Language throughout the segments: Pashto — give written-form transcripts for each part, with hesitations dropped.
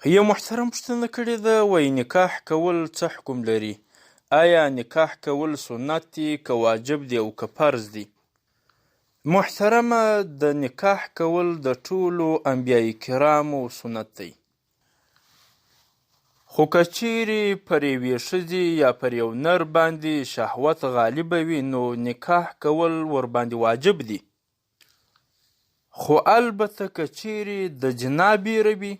یو محترم پوښتنه کړې ده، وایي نکاح کول څه حکم لري؟ آیا نکاح کول سنت دی که واجب دی او که فرض دی؟ محترمه، د نکاح کول د ټولو انبیای کرامو سنت دی، خو که چیرې پر یوې ښځې یا پر یو نر باندې شهوت غالبه وي نو نکاح کول ورباندې واجب دی، خو البته که چیرې د جنا بیره وي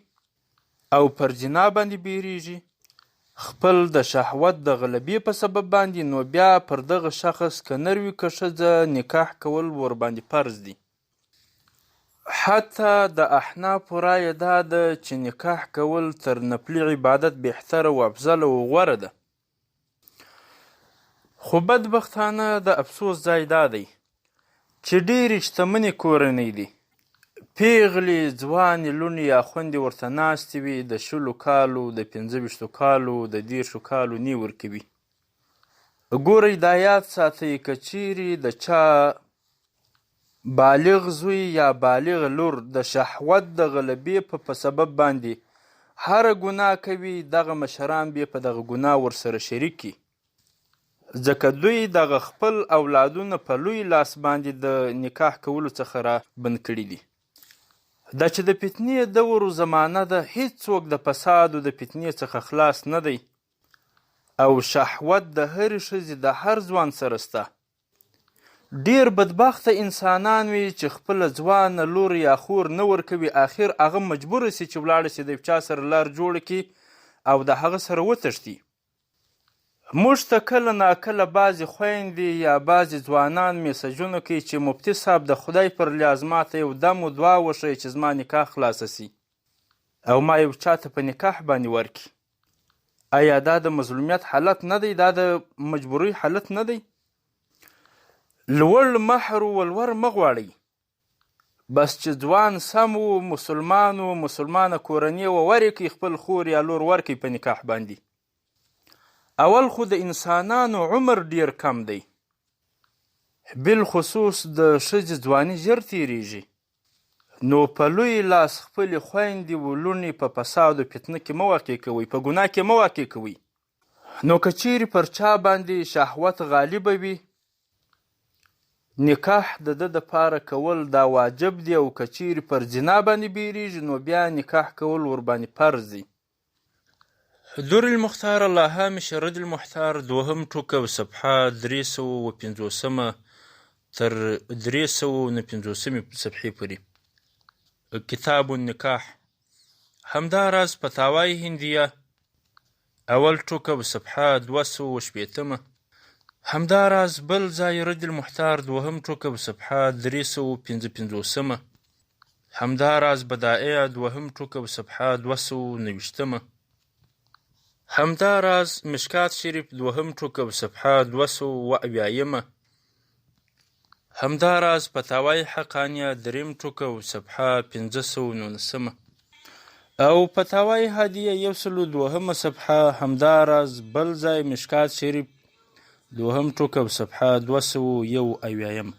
او پر جنا باندې بیریږي خپل د شهوت د غلبې په سبب باندې، نو بیا پر دغه شخص که نر وي که ښځه نکاح کول ورباندې فرض دی. حتی د احنافو رایه دا ده چې نکاح کول تر نفلي عبادت بهتره او افضله او غوره ده. خو بدبختانه د افسوس ځای دا دی چې ډېرې شتمنې کورنۍ دي، پیغلې ځوانې لوڼې یا خویندې ورته ناستې وي، د 20 کالو، د 25 کالو، د 30 کالو نی ورکوي. ګورئ دا یاد ساتئ که چیرې د چا بالغ زوی یا بالغ لور د شهوت د غلبې په سبب باندې هره ګناه کوي، دغه مشران بیا په دغه ګناه ورسره شریک کي، ځکه دوی دغه خپل اولادونه په لوی لاس باندې د نکاح کولو څخه را بند کړي دي. دا چې د فتنې دور و زمانه ده، هیڅوک د فساد او د فتنې څخه خلاص نه دی، او شهوت د هرې ښځې د هر ځوان سره سته. ډیر بدبخته انسانان وي چې خپله ځوانه لور یا خور نه ورکوي، اخر هغه مجبوره سي چې ولاړه سي د یو چا سره لار جوړه کړي او د هغه سره وتښتي. موږ ته کله ناکله بعضې خویندې یا بعضې ځوانان میسجونه کوي چې مفتي صاحب د خدای پر لیاز ماته یو دم و دعا وښیه چې زما نکاح خلاصه سي او ما یو چاته په نکاح باندې ورکړي. آیا دا د مظلومیت حالت نه دی؟ دا د مجبورۍ حالت نه دی؟ لوړ مهر ولور مه غواړئ، بس چې ځوان سم و، مسلمان و، مسلمانه کورنۍ و، ورکړئ خپل خور یا لور ورکړئ په نکاح باندې. اول خو د انسانانو عمر ډیر کم دی، بالخصوص د ښځې ځواني ژر تیریږي، نو په لوی لاس خپلې خویندې و لوڼې په فساد و فتنه کې مه واقع کوئ، په ګناه کې مه واقع کوئ. نو که چیرې پر چا باندې شهوت غالبه وي نکاح د ده دپاره کول دا واجب دی، او که چیرې پر زنا باندې بیریږي نو بیا نکاح کول ورباندې فرض دی. در المختار الله هامش رد المحتار دوهم ټوکه و صفحه 350 تر 359 صفحې پورې. کتاب النکاح. همداراز فتاوای هندیه اول ټوکه و صفحه 280. همداراز بل ځای رد المحتار دوهم ټوکه و صفحه 355. همداراز بدائع دوهم ټوکه و صفحه 290. همداراز مشکات شریف دوهم ټوکه و صفحه 270. همداراز فتاوای حقانیه دریم ټوکه و صفحه 519 او فتاوای هادیه 102 صفحه. همداراز بل ځای مشکات شریف دوهم ټوکه و صفحه 201.